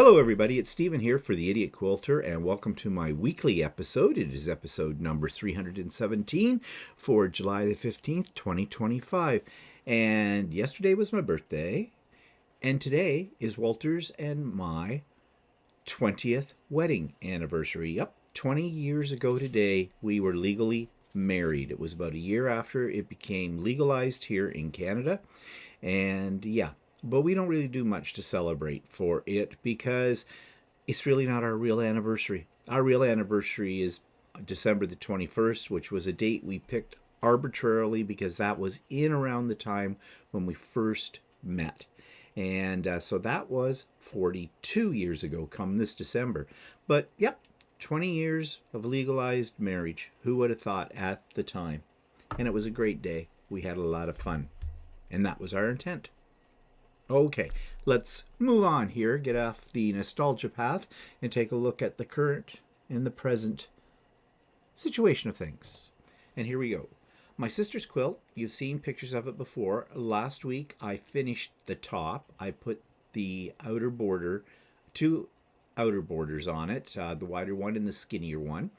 Hello, everybody. It's Stephen here for the Idiot Quilter, and welcome to my weekly episode. It is episode number 317 for July the 15th, 2025. And yesterday was my birthday, and today is Walter's and my 20th wedding anniversary. Yep, 20 years ago today, we were legally married. It was about a year after it became legalized here in Canada. And yeah, but we don't really do much to celebrate for it because it's really not our real anniversary. Our real anniversary is December the 21st, which was a date we picked arbitrarily because that was in around the time when we first met. And so that was 42 years ago, come this December. But yep, 20 years of legalized marriage. Who would have thought at the time? And it was a great day. We had a lot of fun. And that was our intent. Okay, let's move on here, get off the nostalgia path, and take a look at the current and the present situation of things. And here we go. My sister's quilt, you've seen pictures of it before. Last week I finished the top. I put the outer border, two outer borders on it, the wider one and the skinnier one.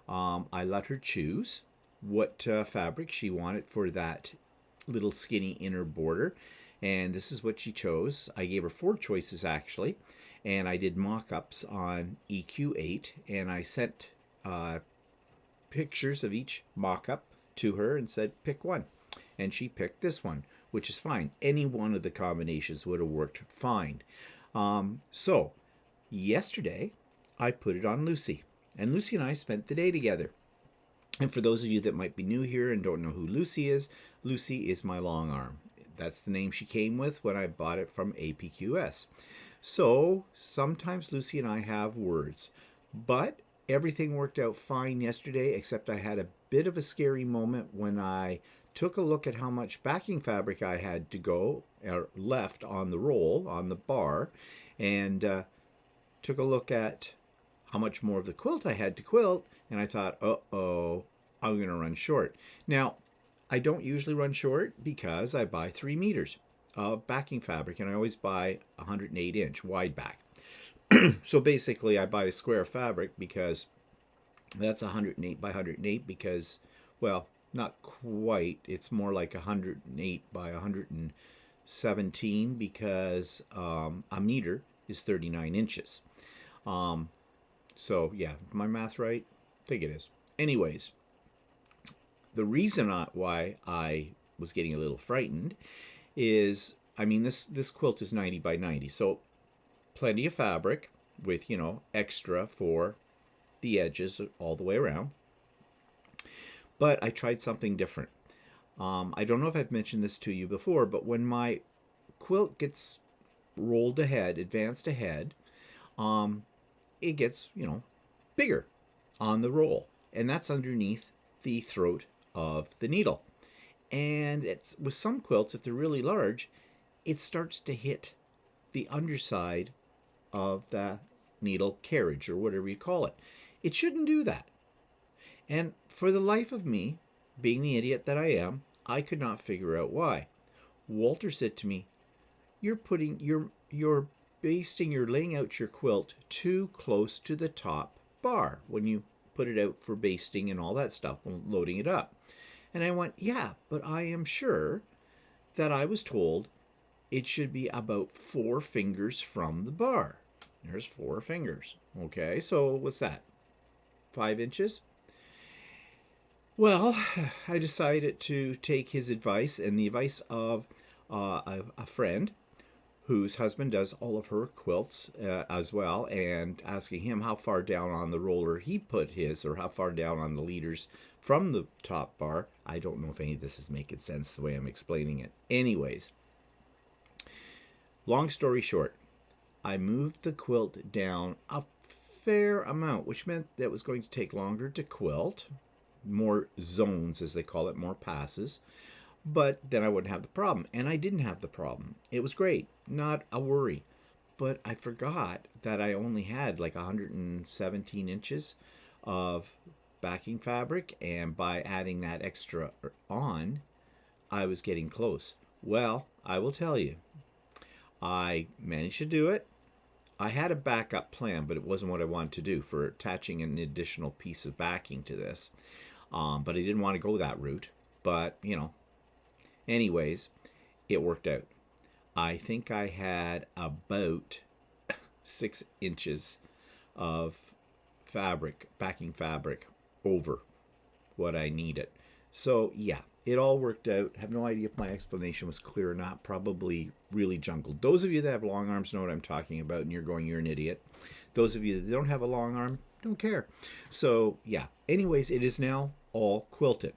I let her choose what fabric she wanted for that little skinny inner border. And this is what she chose. I gave her 4 choices actually, and I did mock-ups on EQ8, and I sent pictures of each mock-up to her and said pick one, and she picked this one, which is fine. Any one of the combinations would have worked fine. So yesterday I put it on Lucy, and Lucy and I spent the day together. And for those of you that might be new here and don't know who Lucy is my long arm. That's the name she came with when I bought it from APQS. So sometimes Lucy and I have words, but everything worked out fine yesterday, except I had a bit of a scary moment when I took a look at how much backing fabric I had to go or left on the roll, on the bar, and took a look at how much more of the quilt I had to quilt, and I thought, uh-oh, I'm going to run short. Now, I don't usually run short because I buy 3 meters of backing fabric, and I always buy 108-inch wide back. So basically, I buy a square of fabric because that's 108 by 108 because, well, not quite. It's more like 108 by 117 because a meter is 39 inches. So, yeah, my math right? I think it is. Anyways, the reason why I was getting a little frightened is, I mean, this quilt is 90 by 90, so plenty of fabric with, extra for the edges all the way around. But I tried something different. I don't know if I've mentioned this to you before, but when my quilt gets rolled ahead, advanced ahead, it gets, bigger on the roll. And that's underneath the throat of the needle. And it's with some quilts, if they're really large, it starts to hit the underside of the needle carriage or whatever you call it. It shouldn't do that. And for the life of me, being the idiot that I am, I could not figure out why. Walter said to me, you're laying out your quilt too close to the top bar when you put it out for basting and all that stuff, loading it up. And I went, yeah, but I am sure that I was told it should be about 4 fingers from the bar. There's 4 fingers. Okay, so what's that? 5 inches? Well, I decided to take his advice and the advice of a friend whose husband does all of her quilts as well, and asking him how far down on the roller he put his, or how far down on the leaders from the top bar. I don't know if any of this is making sense the way I'm explaining it. Anyways, long story short, I moved the quilt down a fair amount, which meant that it was going to take longer to quilt, more zones as they call it, more passes. But then I wouldn't have the problem. And I didn't have the problem. It was great. Not a worry. But I forgot that I only had like 117 inches of backing fabric. And by adding that extra on, I was getting close. Well, I will tell you, I managed to do it. I had a backup plan, but it wasn't what I wanted to do for attaching an additional piece of backing to this. But I didn't want to go that route. But, anyways, it worked out. I think I had about 6 inches of fabric, backing fabric, over what I needed. So, yeah, it all worked out. Have no idea if my explanation was clear or not. Probably really jungled. Those of you that have long arms know what I'm talking about, and you're going, you're an idiot. Those of you that don't have a long arm, don't care. So, yeah. Anyways, it is now all quilted.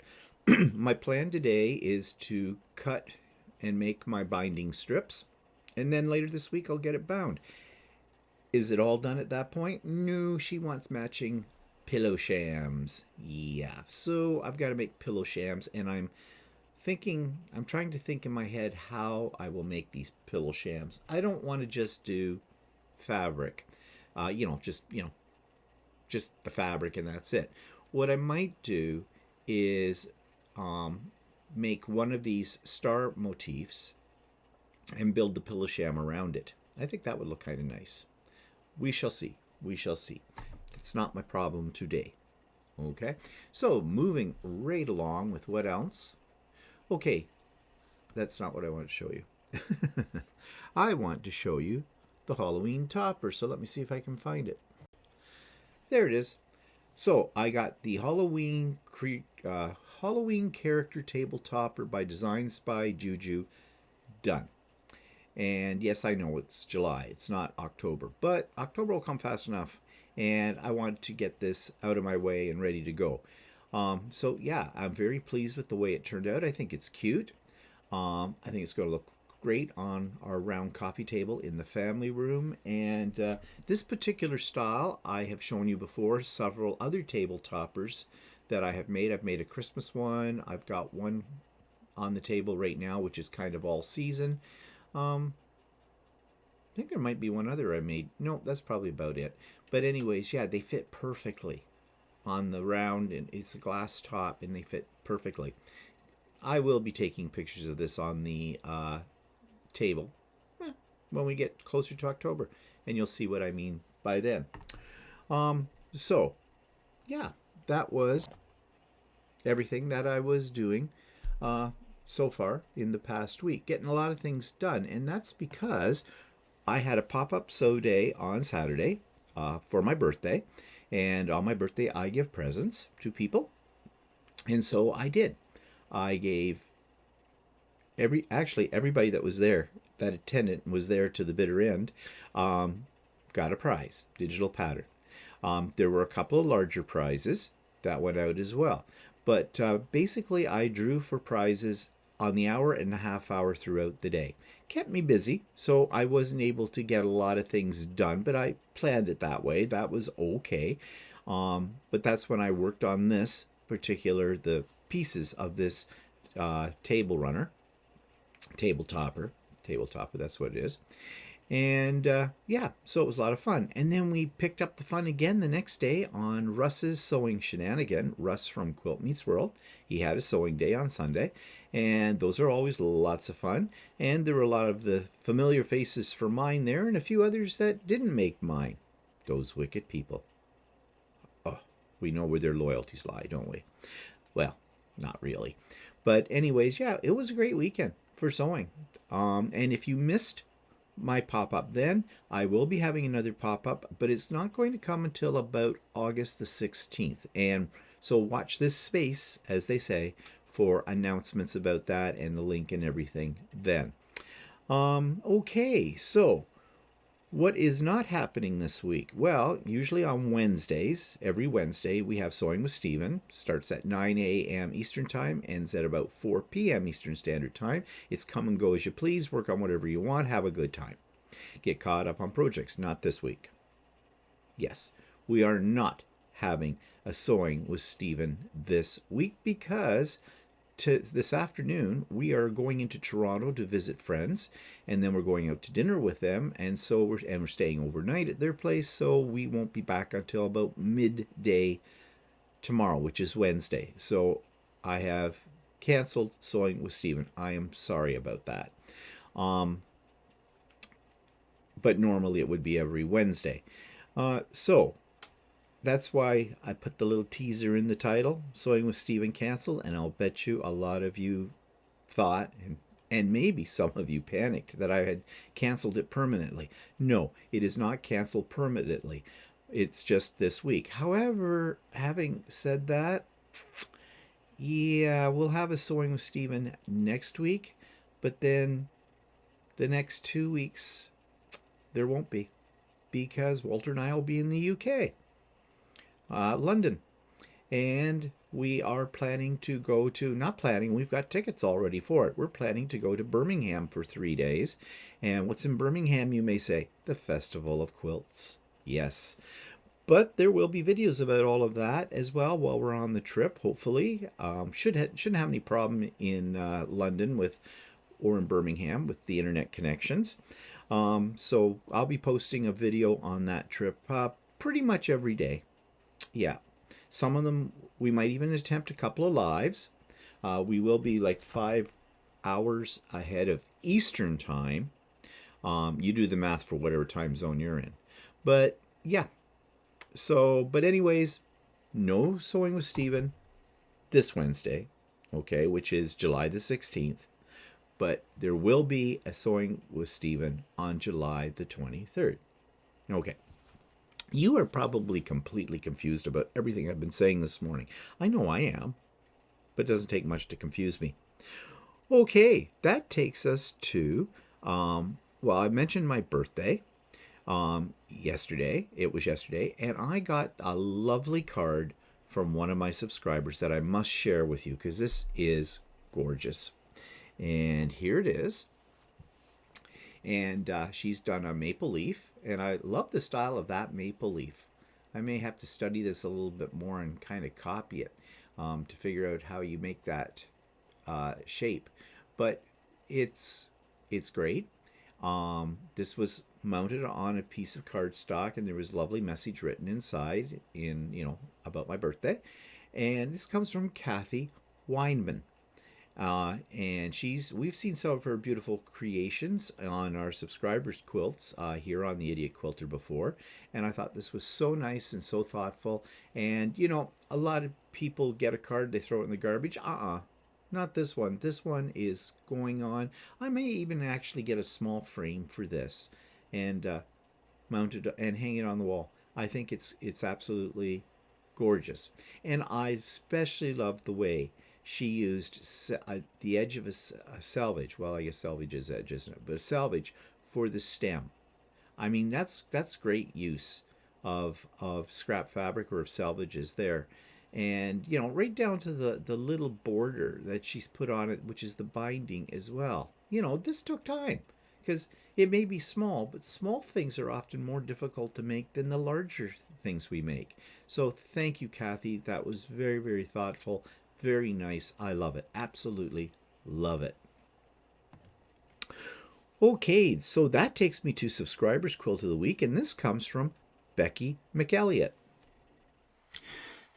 My plan today is to cut and make my binding strips, and then later this week I'll get it bound. Is it all done at that point? No, she wants matching pillow shams. Yeah, so I've got to make pillow shams, and I'm trying to think in my head how I will make these pillow shams. I don't want to just do fabric, just the fabric and that's it. What I might do is make one of these star motifs and build the pillow sham around it. I think that would look kind of nice. We shall see. We shall see. It's not my problem today. Okay, so moving right along with what else? Okay, that's not what I want to show you. I want to show you the Halloween topper, so let me see if I can find it. There it is. So I got the Halloween character table topper by Designs by Juju done. And yes, I know it's July. It's not October. But October will come fast enough. And I wanted to get this out of my way and ready to go. So yeah, I'm very pleased with the way it turned out. I think it's cute. I think it's going to look great on our round coffee table in the family room. And this particular style, I have shown you before several other table toppers that I have made. I've made a Christmas one. I've got one on the table right now, which is kind of all season. I think there might be one other I made. No, that's probably about it. But anyways, yeah, they fit perfectly on the round, and it's a glass top, and they fit perfectly. I will be taking pictures of this on the table when we get closer to October, and you'll see what I mean by then. So, yeah, that was everything that I was doing so far in the past week. Getting a lot of things done, and that's because I had a pop-up sew day on Saturday for my birthday, and on my birthday I give presents to people, and so I did. I gave everybody that was there, that attendant was there to the bitter end, got a prize, digital pattern. There were a couple of larger prizes that went out as well, but basically I drew for prizes on the hour and a half hour throughout the day. Kept me busy, so I wasn't able to get a lot of things done, but I planned it that way. That was okay. But that's when I worked on the pieces of this table topper, that's what it is. And yeah, so it was a lot of fun. And then we picked up the fun again the next day on Russ's sewing shenanigan. Russ from Quilt Meets World. He had a sewing day on Sunday, and those are always lots of fun. And there were a lot of the familiar faces for mine there, and a few others that didn't make mine. Those wicked people. Oh, we know where their loyalties lie, don't we? Well, not really. But anyways, yeah, it was a great weekend for sewing. And if you missed my pop-up then, I will be having another pop-up, but it's not going to come until about August the 16th. And so watch this space, as they say, for announcements about that and the link and everything then. Okay, so what is not happening this week? Well, usually on Wednesdays, every Wednesday, we have Sewing with Stephen. Starts at 9 a.m. Eastern Time, ends at about 4 p.m. Eastern Standard Time. It's come and go as you please, work on whatever you want, have a good time. Get caught up on projects, not this week. Yes, we are not having a Sewing with Stephen this week because this afternoon we are going into Toronto to visit friends, and then we're going out to dinner with them, and so we're staying overnight at their place, so we won't be back until about midday tomorrow, which is Wednesday. So I have canceled Sewing with Stephen. I am sorry about that. but normally it would be every Wednesday. So that's why I put the little teaser in the title, Sewing with Stephen canceled, and I'll bet you a lot of you thought, and maybe some of you panicked that I had canceled it permanently. No, it is not canceled permanently. It's just this week. However, having said that, yeah, we'll have a Sewing with Stephen next week, but then the next 2 weeks there won't be, because Walter and I will be in the UK, London, and we are planning to go to, not planning, we've got tickets already for it. We're planning to go to Birmingham for 3 days. And what's in Birmingham, you may say? The Festival of Quilts. Yes. But there will be videos about all of that as well while we're on the trip, hopefully. Shouldn't have any problem in London or in Birmingham with the internet connections. So I'll be posting a video on that trip pretty much every day. Yeah. Some of them, we might even attempt a couple of lives. We will be like 5 hours ahead of Eastern time. You do the math for whatever time zone you're in. But yeah. So, but anyways, no Sewing with Stephen this Wednesday, okay, which is July the 16th. But there will be a Sewing with Stephen on July the 23rd. Okay. You are probably completely confused about everything I've been saying this morning. I know I am, but it doesn't take much to confuse me. Okay, that takes us to, well, I mentioned my birthday yesterday. It was yesterday, and I got a lovely card from one of my subscribers that I must share with you because this is gorgeous. And here it is. And she's done a maple leaf, and I love the style of that maple leaf. I may have to study this a little bit more and kind of copy it to figure out how you make that shape. But it's great. This was mounted on a piece of cardstock, and there was a lovely message written inside about my birthday. And this comes from Kathy Windman. And we've seen some of her beautiful creations on our subscribers' quilts here on the Idiot Quilter before, and I thought this was so nice and so thoughtful. And a lot of people get a card, they throw it in the garbage. Not this one. This one is going on. I may even actually get a small frame for this and mount it and hang it on the wall. I think it's absolutely gorgeous, and I especially love the way she used the edge of a selvage. Well, I guess selvage is edge, isn't it? But a selvage for the stem. I mean, that's great use of scrap fabric or of selvages there. And, right down to the little border that she's put on it, which is the binding as well. This took time because it may be small, but small things are often more difficult to make than the larger things we make. So thank you, Kathy. That was very, very thoughtful. Very nice. I love it. Absolutely love it. Okay, so that takes me to Subscribers Quilt of the Week, and this comes from Becky McElliott.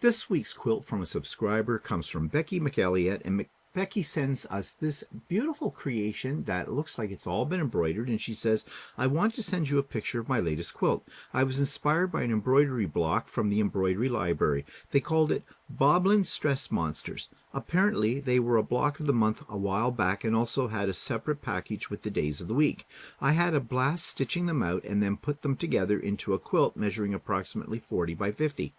This week's quilt from a subscriber comes from Becky McElliott, and Becky sends us this beautiful creation that looks like it's all been embroidered, and she says, I want to send you a picture of my latest quilt. I was inspired by an embroidery block from the embroidery library. They called it Boblin Stress Monsters. Apparently, they were a block of the month a while back and also had a separate package with the days of the week. I had a blast stitching them out and then put them together into a quilt measuring approximately 40 by 50.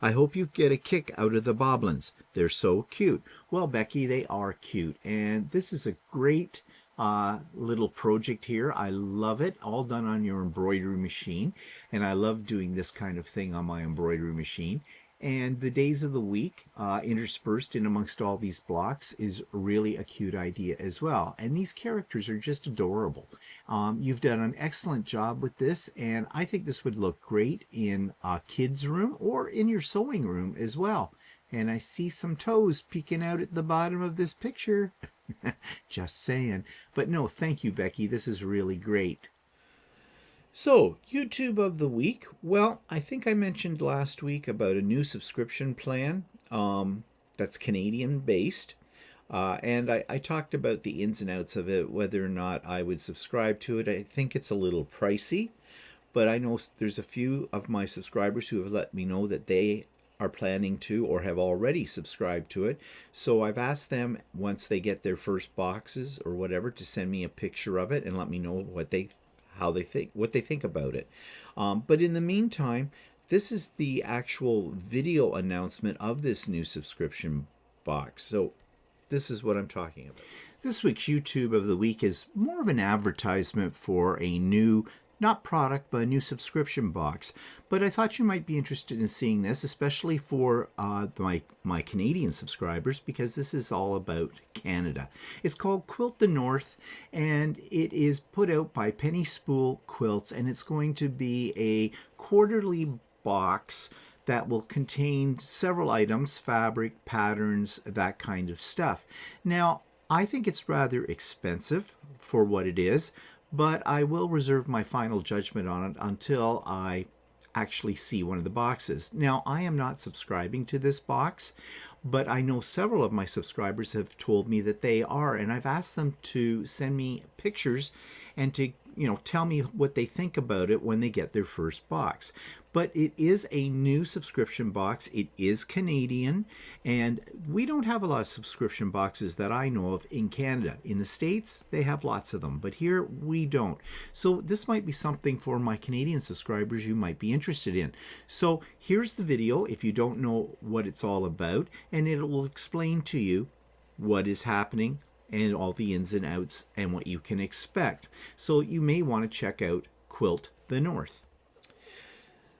I hope you get a kick out of the boblins. They're so cute. Well, Becky, they are cute. And this is a great little project here. I love it. All done on your embroidery machine. And I love doing this kind of thing on my embroidery machine. And the days of the week interspersed in amongst all these blocks is really a cute idea as well. And these characters are just adorable. You've done an excellent job with this, and I think this would look great in a kid's room or in your sewing room as well. And I see some toes peeking out at the bottom of this picture. Just saying. But no, thank you, Becky. This is really great. So, YouTube of the week. Well, I think I mentioned last week about a new subscription plan that's Canadian-based. And I talked about the ins and outs of it, whether or not I would subscribe to it. I think it's a little pricey, but I know there's a few of my subscribers who have let me know that they are planning to or have already subscribed to it. So I've asked them, once they get their first boxes or whatever, to send me a picture of it and let me know what they think about it. But in the meantime, this is the actual video announcement of this new subscription box. So this is what I'm talking about. This week's YouTube of the week is more of an advertisement for a new, not product, but a new subscription box. But I thought you might be interested in seeing this, especially for my Canadian subscribers, because this is all about Canada. It's called Quilt the North, and it is put out by Penny Spool Quilts, and it's going to be a quarterly box that will contain several items, fabric, patterns, that kind of stuff. Now, I think it's rather expensive for what it is, but I will reserve my final judgment on it until I actually see one of the boxes. Now, I am not subscribing to this box, but I know several of my subscribers have told me that they are, and I've asked them to send me pictures and to tell me what they think about it when they get their first box. But it is a new subscription box. It is Canadian, and we don't have a lot of subscription boxes that I know of in Canada. In the States, they have lots of them, but here we don't. So this might be something for my Canadian subscribers you might be interested in. So here's the video if you don't know what it's all about, and it will explain to you what is happening and all the ins and outs and what you can expect. So you may want to check out Quilt the North.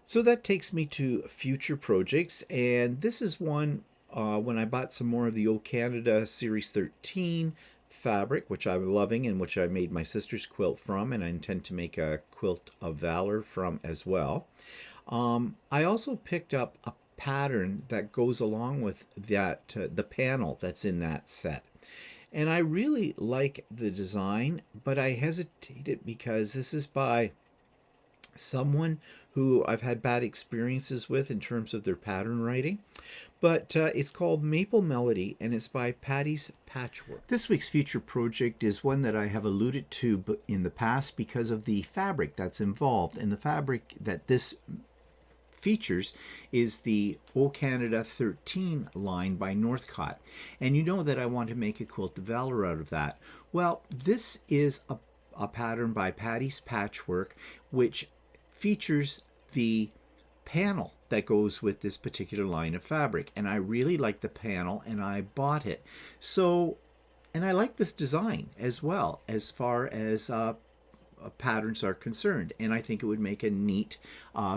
So that takes me to future projects, and this is one when I bought some more of the O Canada Series 13 fabric, which I'm loving and which I made my sister's quilt from, and I intend to make a quilt of valor from as well. I also picked up a pattern that goes along with that, the panel that's in that set. And I really like the design, but I hesitated because this is by someone who I've had bad experiences with in terms of their pattern writing. But it's called Maple Melody, and it's by Patti's Patchwork. This week's future project is one that I have alluded to in the past because of the fabric that's involved. And the fabric that this features is the O Canada 13 line by Northcott. And you know that I want to make a quilt of valor out of that. Well, this is a pattern by Patti's Patchwork, which features the panel that goes with this particular line of fabric. And I really like the panel, and I bought it. So, and I like this design as well, as far as patterns are concerned, and I think it would make a neat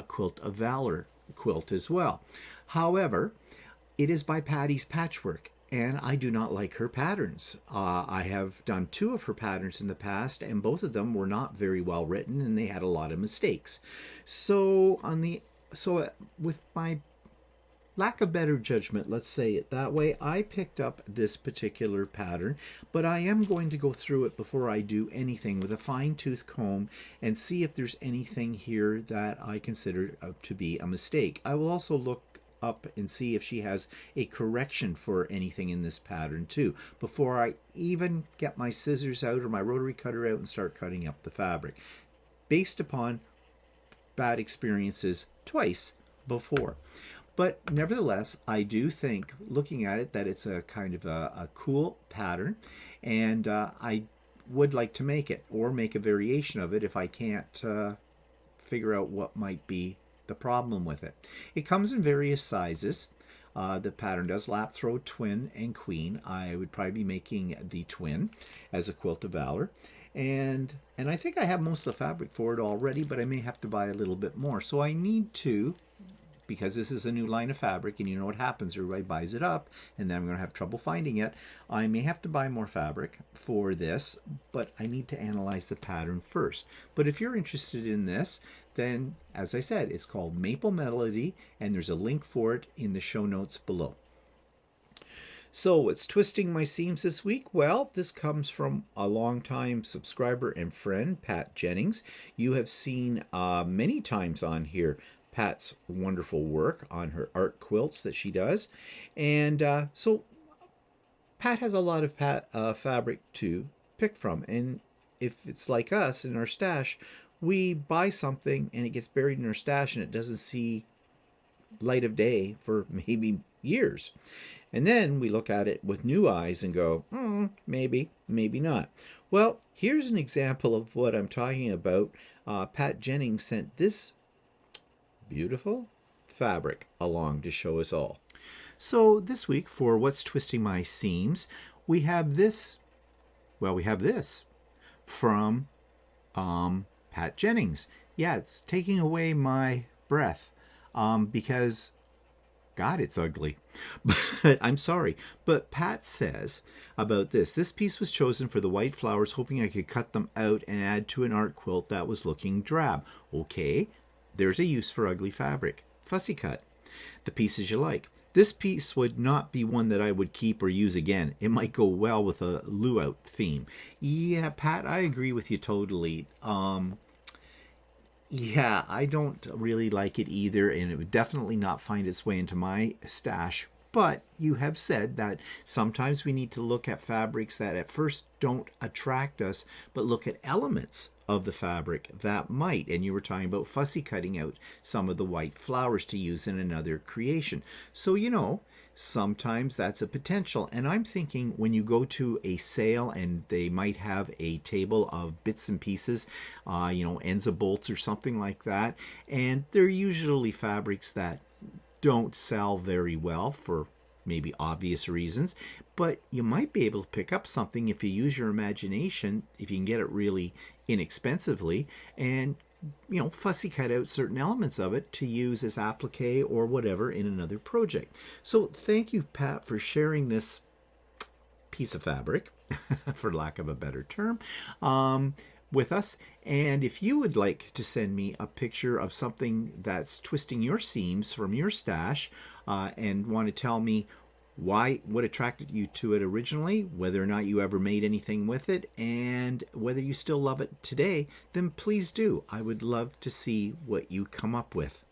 quilt of valor quilt as well. However, it is by Patti's Patchwork, and I do not like her patterns. I have done 2 of her patterns in the past, and both of them were not very well written, and they had a lot of mistakes. So with my lack of better judgment, let's say it that way, I picked up this particular pattern, but I am going to go through it before I do anything with a fine-tooth comb and see if there's anything here that I consider to be a mistake. I will also look up and see if she has a correction for anything in this pattern too, before I even get my scissors out or my rotary cutter out and start cutting up the fabric, based upon bad experiences twice before. But nevertheless, I do think, looking at it, that it's a kind of a cool pattern, and I would like to make it, or make a variation of it if I can't figure out what might be the problem with it. It comes in various sizes. The pattern does lap, throw, twin, and queen. I would probably be making the twin as a quilt of valor. And I think I have most of the fabric for it already, but I may have to buy a little bit more. So I need to, because this is a new line of fabric, and you know what happens, everybody buys it up, and then I'm going to have trouble finding it. I may have to buy more fabric for this, but I need to analyze the pattern first. But if you're interested in this, then, as I said, it's called Maple Melody, and there's a link for it in the show notes below. So what's twisting my seams this week? Well, this comes from a longtime subscriber and friend, Pat Jennings. You have seen many times on here Pat's wonderful work on her art quilts that she does. And so Pat has a lot of fabric to pick from. And if it's like us in our stash, we buy something and it gets buried in our stash and it doesn't see light of day for maybe years. And then we look at it with new eyes and go, maybe, maybe not. Well, here's an example of what I'm talking about. Pat Jennings sent this beautiful fabric along to show us all. So this week, for What's Twisting My Seams, we have this from Pat Jennings. Yeah, it's taking away my breath because, God, it's ugly. But I'm sorry. But Pat says about this piece was chosen for the white flowers, hoping I could cut them out and add to an art quilt that was looking drab. Okay, there's a use for ugly fabric. Fussy cut the pieces you like. This piece would not be one that I would keep or use again. It might go well with a luau theme. Yeah, Pat, I agree with you totally. Yeah, I don't really like it either, and it would definitely not find its way into my stash. But you have said that sometimes we need to look at fabrics that at first don't attract us, but look at elements of the fabric that might. And you were talking about fussy cutting out some of the white flowers to use in another creation. So, sometimes that's a potential. And I'm thinking when you go to a sale and they might have a table of bits and pieces, ends of bolts or something like that, and they're usually fabrics that don't sell very well for maybe obvious reasons, but you might be able to pick up something if you use your imagination, if you can get it really inexpensively, and fussy cut out certain elements of it to use as applique or whatever in another project. So thank you, Pat, for sharing this piece of fabric, for lack of a better term, with us. And if you would like to send me a picture of something that's twisting your seams from your stash and want to tell me what attracted you to it originally, whether or not you ever made anything with it, and whether you still love it today, then please do. I would love to see what you come up with.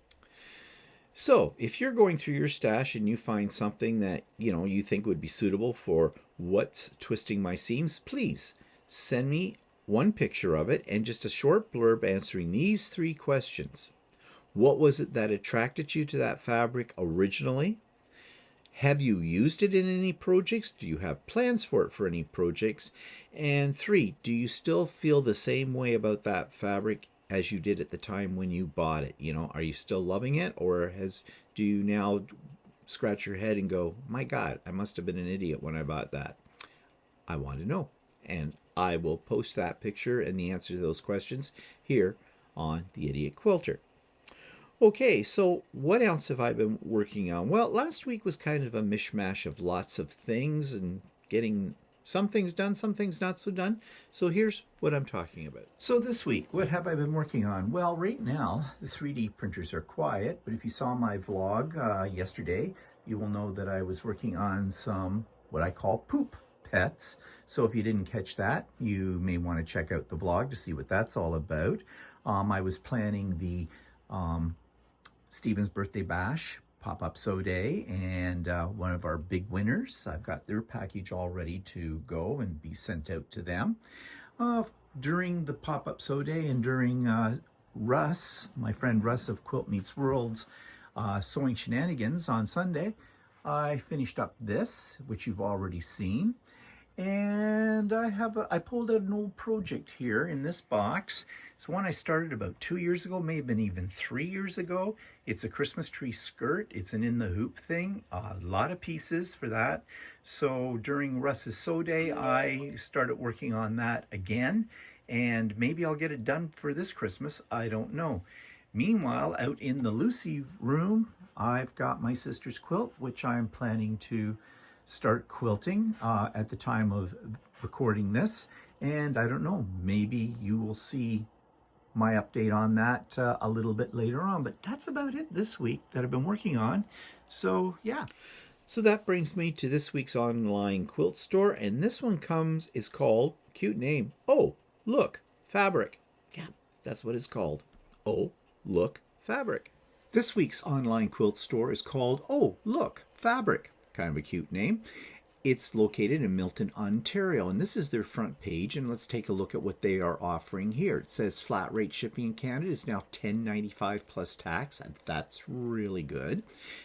So if you're going through your stash and you find something that you think would be suitable for What's Twisting My Seams, please send me one picture of it and just a short blurb answering these 3 questions. What was it that attracted you to that fabric originally? Have you used it in any projects? Do you have plans for it for any projects? And 3, do you still feel the same way about that fabric as you did at the time when you bought it? Are you still loving it, or do you now scratch your head and go, my God, I must have been an idiot when I bought that? I want to know. And I will post that picture and the answer to those questions here on the Idiot Quilter. Okay, so what else have I been working on? Well, last week was kind of a mishmash of lots of things and getting some things done, some things not so done. So here's what I'm talking about. So this week, what have I been working on? Well, right now, the 3D printers are quiet, but if you saw my vlog yesterday, you will know that I was working on some what I call poop pets. So if you didn't catch that, you may want to check out the vlog to see what that's all about. I was planning the Stephen's Birthday Bash pop-up sew day, and one of our big winners, I've got their package all ready to go and be sent out to them. During the pop-up sew day and during Russ, my friend Russ of Quilt Meets Worlds sewing shenanigans on Sunday, I finished up this, which you've already seen. And I pulled out an old project here in this box. It's one I started about 2 years ago, may have been even 3 years ago. It's a Christmas tree skirt. It's an in the hoop thing. A lot of pieces for that. So during Russ's sew day, I started working on that again. And maybe I'll get it done for this Christmas. I don't know. Meanwhile, out in the Lucy room, I've got my sister's quilt, which I'm planning to start quilting at the time of recording this. And I don't know, maybe you will see my update on that a little bit later on. But that's about it this week that I've been working on. So yeah. So that brings me to this week's online quilt store. And this one is called, cute name, Oh, Look, Fabric. Yeah, that's what it's called. Oh, Look, Fabric. This week's online quilt store is called Oh, Look, Fabric. Kind of a cute name. It's located in Milton, Ontario, and this is their front page. And let's take a look at what they are offering here. It says flat rate shipping in Canada is now $10.95 plus tax. That's really good.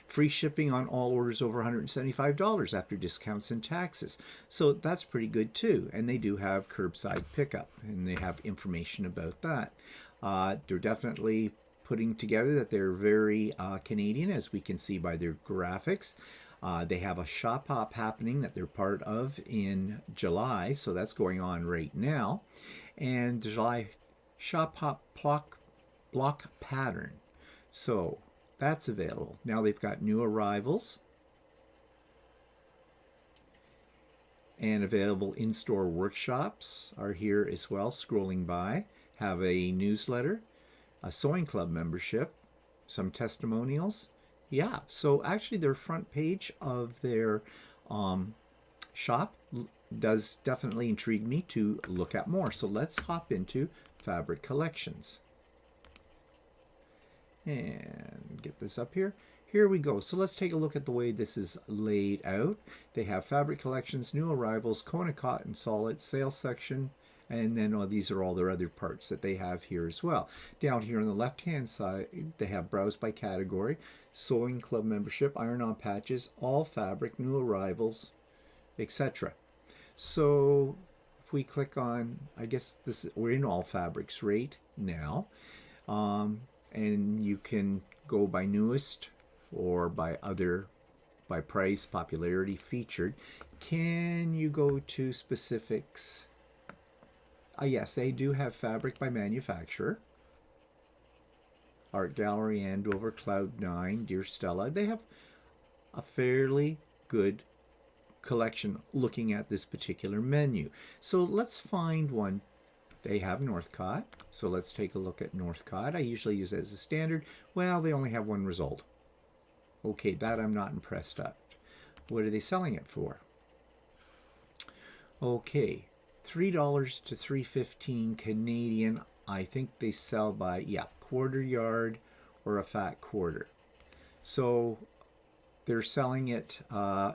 Free shipping on all orders over $175 after discounts and taxes. So that's pretty good too. And they do have curbside pickup, and they have information about that. They're definitely putting together that they're very Canadian, as we can see by their graphics. They have a shop hop happening that they're part of in July, so that's going on right now. And July shop hop block pattern. So that's available. Now they've got new arrivals and available in-store workshops are here as well, scrolling by. Have a newsletter, a sewing club membership, some testimonials. Yeah, so actually their front page of their shop does definitely intrigue me to look at more. So let's hop into fabric collections and get this up here. Here we go. So let's take a look at the way this is laid out. They have fabric collections, new arrivals, Kona cotton solid, sales section, and then these are all their other parts that they have here as well. Down here on the left-hand side, they have browse by category, sewing club membership, iron-on patches, all fabric, new arrivals, etc. So if we click on, I guess we're in all fabrics right now, and you can go by newest or by price, popularity, featured. Can you go to specifics? Yes, they do have fabric by manufacturer. Art Gallery, Andover, Cloud9, Dear Stella. They have a fairly good collection looking at this particular menu. So let's find one. They have Northcott. So let's take a look at Northcott. I usually use it as a standard. Well, they only have one result. Okay, that I'm not impressed at. What are they selling it for? Okay. $3 to $3.15 Canadian. I think they sell by, quarter yard or a fat quarter. So they're selling it and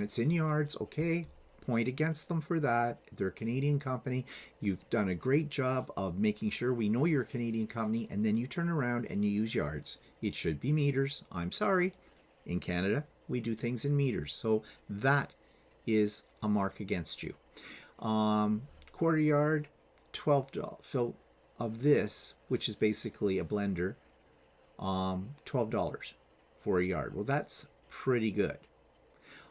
it's in yards. Okay, point against them for that. They're a Canadian company. You've done a great job of making sure we know you're a Canadian company, and then you turn around and you use yards. It should be meters. I'm sorry. In Canada, we do things in meters. So that is a mark against you. Quarter yard, $12 fill of this, which is basically a blender, $12 for a yard. Well, that's pretty good.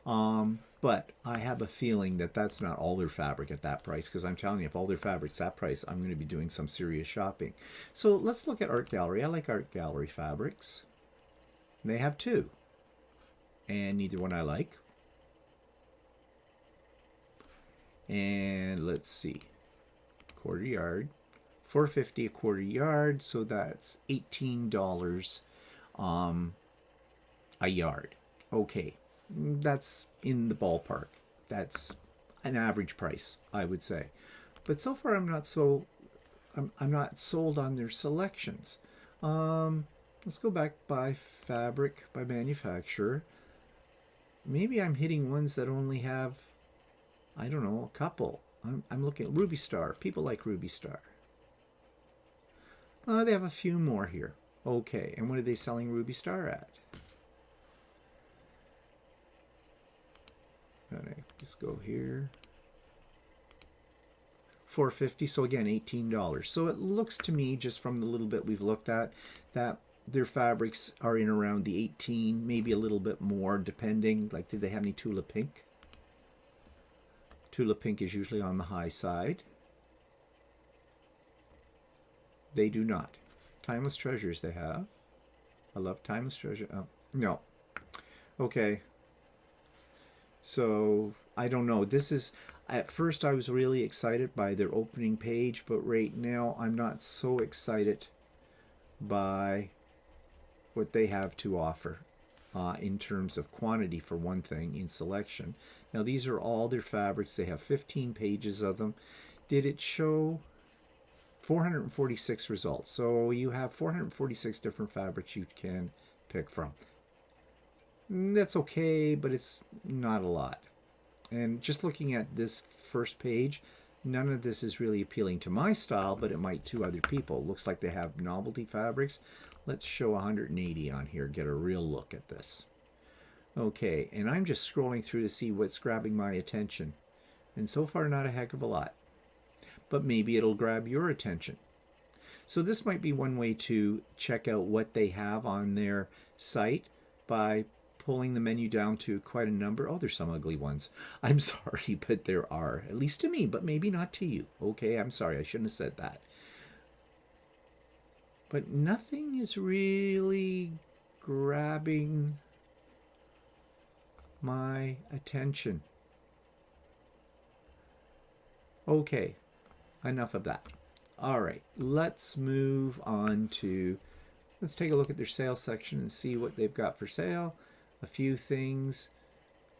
But I have a feeling that that's not all their fabric at that price, because I'm telling you, if all their fabric's that price, I'm going to be doing some serious shopping. So let's look at Art Gallery. I like Art Gallery fabrics. They have two, and neither one I like. And let's see, quarter yard, $4.50 a quarter yard, so that's $18 a yard. Okay, that's in the ballpark. That's an average price, I would say. But so far, I'm not sold on their selections. Let's go back by fabric, by manufacturer. Maybe I'm hitting ones that only have, I don't know, a couple. I'm looking at Ruby Star. People like Ruby Star. They have a few more here. Okay, and what are they selling Ruby Star at? Just go here. $4.50, so again, $18. So it looks to me, just from the little bit we've looked at, that their fabrics are in around the 18, maybe a little bit more, depending. Like, did they have any Tula Pink? Tula Pink is usually on the high side. They do not. Timeless Treasures they have. I love Timeless Treasure. Oh, no. Okay. So, I don't know. This is, at first I was really excited by their opening page, but right now I'm not so excited by what they have to offer in terms of quantity, for one thing, in selection. Now, these are all their fabrics. They have 15 pages of them. Did it show 446 results? So you have 446 different fabrics you can pick from. That's okay, but it's not a lot. And just looking at this first page, none of this is really appealing to my style, but it might to other people. Looks like they have novelty fabrics. Let's show 180 on here, get a real look at this. Okay, and I'm just scrolling through to see what's grabbing my attention. And so far, not a heck of a lot. But maybe it'll grab your attention. So this might be one way to check out what they have on their site by pulling the menu down to quite a number. Oh, there's some ugly ones. I'm sorry, but there are. At least to me, but maybe not to you. Okay, I'm sorry. I shouldn't have said that. But nothing is really grabbing my attention. Okay, enough of that. All right, let's move on to, let's take a look at their sales section and see what they've got for sale. A few things.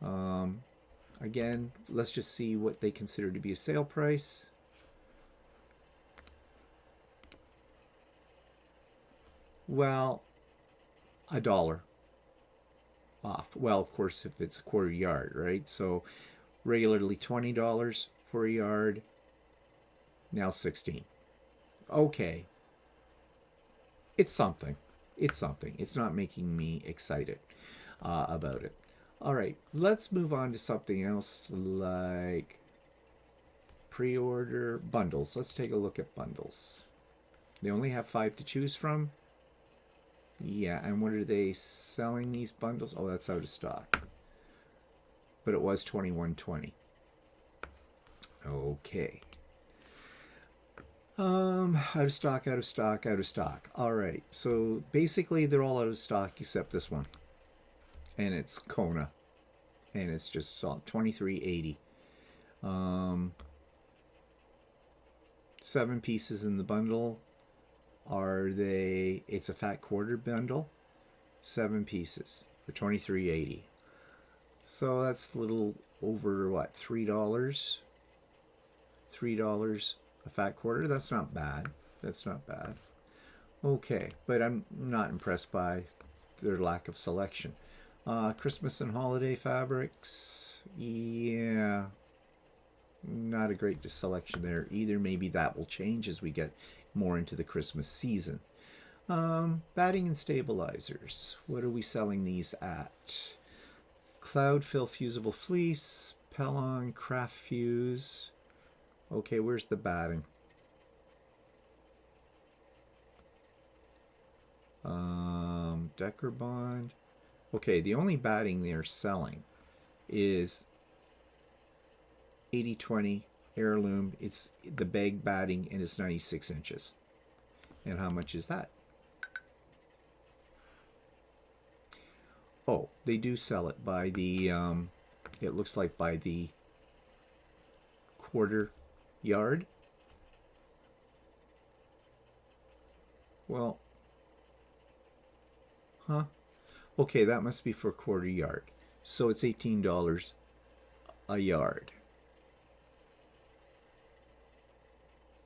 Again, let's just see what they consider to be a sale price. Well, $1 off. Well, of course, if it's a quarter yard, right? So regularly $20 for a yard, now 16. Okay. It's something. It's something. It's not making me excited about it. All right, let's move on to something else like pre-order bundles. Let's take a look at bundles. They only have 5 to choose from. Yeah, and what are they selling these bundles? Oh, that's out of stock. But it was $21.20. Okay. Out of stock, out of stock, out of stock. All right. So basically they're all out of stock except this one. And it's Kona. And it's just $23.80. 7 pieces in the bundle. It's a fat quarter bundle. 7 pieces for $23.80. So that's a little over what, $3? $3 a fat quarter. That's not bad. That's not bad. Okay, but I'm not impressed by their lack of selection. Christmas and holiday fabrics. Yeah, not a great selection there either. Maybe that will change as we get more into the Christmas season. Batting and stabilizers. What are we selling these at? Cloud Fill Fusible Fleece, Pellon Craft Fuse. Okay, where's the batting? Decker Bond. Okay, the only batting they're selling is 80/20 heirloom. It's the bag batting and it's 96 inches. And how much is that? Oh, they do sell it by the, it looks like by the quarter yard. Well, huh? Okay, that must be for quarter yard. So it's $18 a yard.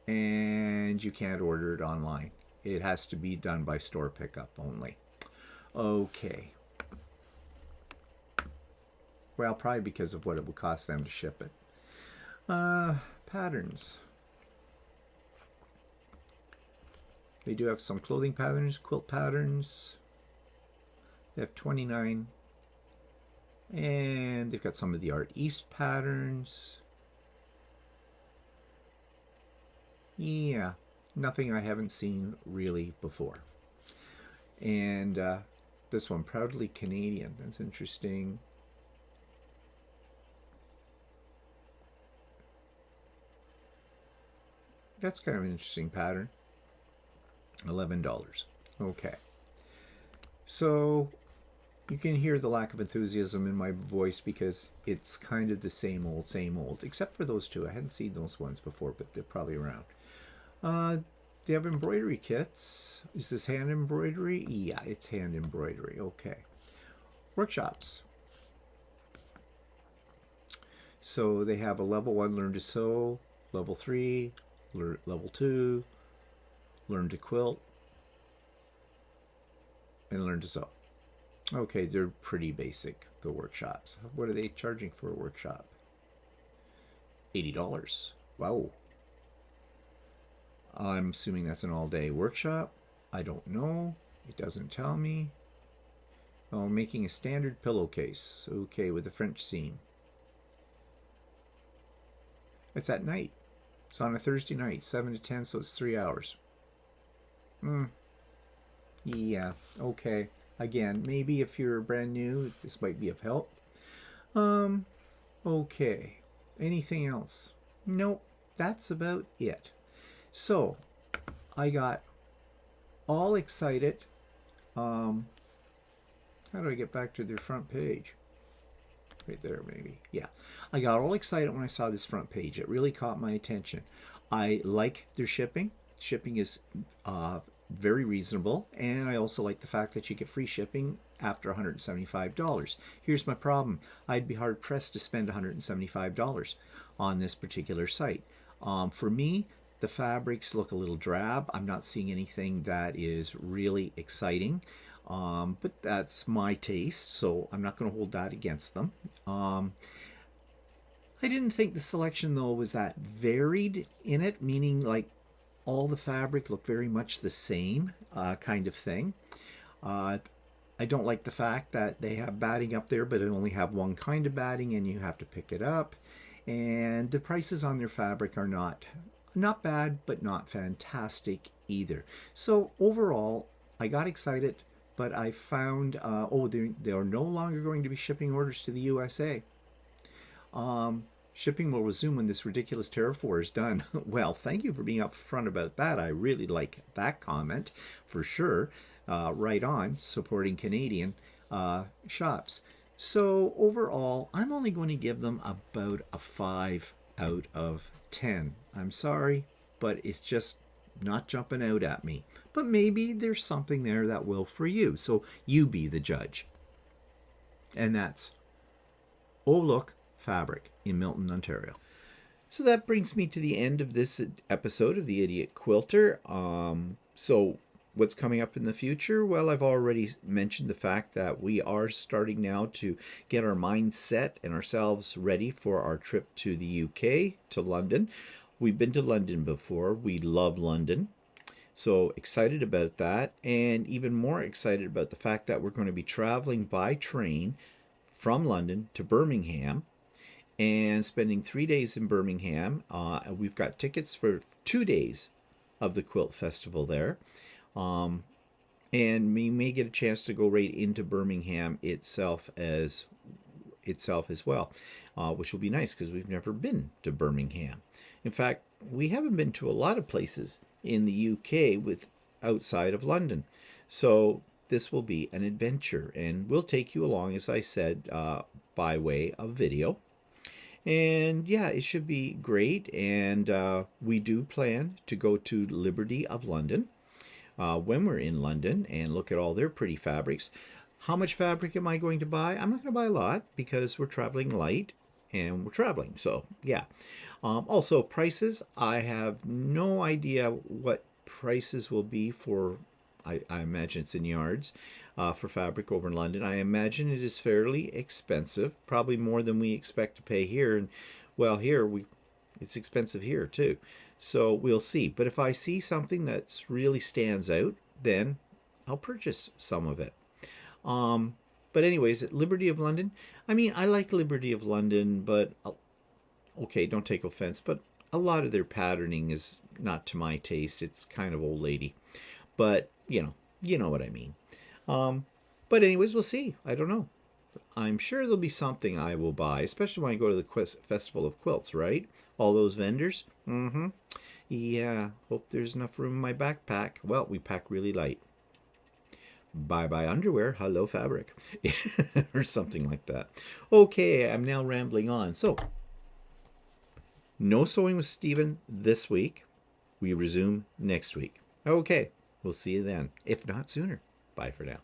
And you can't order it online. It has to be done by store pickup only. Okay. Well, probably because of what it would cost them to ship it. Patterns. They do have some clothing patterns, quilt patterns. They have 29. And they've got some of the Art East patterns. Yeah, nothing I haven't seen really before. And this one, Proudly Canadian. That's interesting. That's kind of an interesting pattern. $11. Okay. So you can hear the lack of enthusiasm in my voice because it's kind of the same old, except for those two. I hadn't seen those ones before, but they're probably around. They have embroidery kits. Is this hand embroidery? Yeah, it's hand embroidery. Okay. Workshops. So they have a level 1 learn to sew, level 3, level 2, learn to quilt, and learn to sew. Okay, they're pretty basic, the workshops. What are they charging for a workshop? $80. Wow. I'm assuming that's an all-day workshop. I don't know. It doesn't tell me. Oh, making a standard pillowcase. Okay, with a French seam. It's at night. It's on a Thursday night, 7 to 10, so it's 3 hours. Yeah, okay. Again, maybe if you're brand new, this might be of help. Okay. Anything else? Nope, that's about it. So, I got all excited. How do I get back to their front page? Right there, maybe. Yeah. I got all excited when I saw this front page. It really caught my attention. I like their shipping. Shipping is very reasonable. And I also like the fact that you get free shipping after $175. Here's my problem. I'd be hard pressed to spend $175 on this particular site. For me, the fabrics look a little drab. I'm not seeing anything that is really exciting. But that's my taste, so I'm not going to hold that against them. I didn't think the selection, though, was that varied in it, meaning like all the fabric looked very much the same kind of thing. I don't like the fact that they have batting up there, but they only have one kind of batting and you have to pick it up. And the prices on their fabric are not bad, but not fantastic either. So overall, I got excited. But I found, they are no longer going to be shipping orders to the USA. Shipping will resume when this ridiculous tariff war is done. Well, thank you for being upfront about that. I really like that comment, for sure. Right on, supporting Canadian shops. So overall, I'm only going to give them about a 5 out of 10. I'm sorry, but it's just not jumping out at me. But maybe there's something there that will for you. So you be the judge. And that's Oh Look Fabric in Milton, Ontario. So that brings me to the end of this episode of the Idiot Quilter. So what's coming up in the future? Well, I've already mentioned the fact that we are starting now to get our mind set and ourselves ready for our trip to the UK, to London. We've been to London before. We love London. So excited about that, and even more excited about the fact that we're going to be traveling by train from London to Birmingham and spending 3 days in Birmingham. We've got tickets for 2 days of the Quilt Festival there. And we may get a chance to go right into Birmingham itself as well, which will be nice because we've never been to Birmingham. In fact, we haven't been to a lot of places in the UK with outside of London. So this will be an adventure, and we'll take you along, as I said, by way of video. And yeah, it should be great. And we do plan to go to Liberty of London when we're in London and look at all their pretty fabrics. How much fabric am I going to buy? I'm not going to buy a lot because we're traveling light and we're traveling. So yeah. Also prices, I have no idea what prices will be for, I imagine it's in yards, for fabric over in London. I imagine it is fairly expensive, probably more than we expect to pay here. And well, it's expensive here too. So we'll see. But if I see something that's really stands out, then I'll purchase some of it. But anyways, at Liberty of London, I mean, I like Liberty of London, but okay, don't take offense, but a lot of their patterning is not to my taste. It's kind of old lady, but you know what I mean. But anyways, we'll see. I don't know. I'm sure there'll be something I will buy, especially when I go to the Festival of Quilts, right? All those vendors. Yeah, hope there's enough room in my backpack. Well, we pack really light. Bye-bye underwear, hello fabric. Or something like that. Okay, I'm now rambling on. So, no sewing with Stephen this week. We resume next week. Okay, we'll see you then, if not sooner. Bye for now.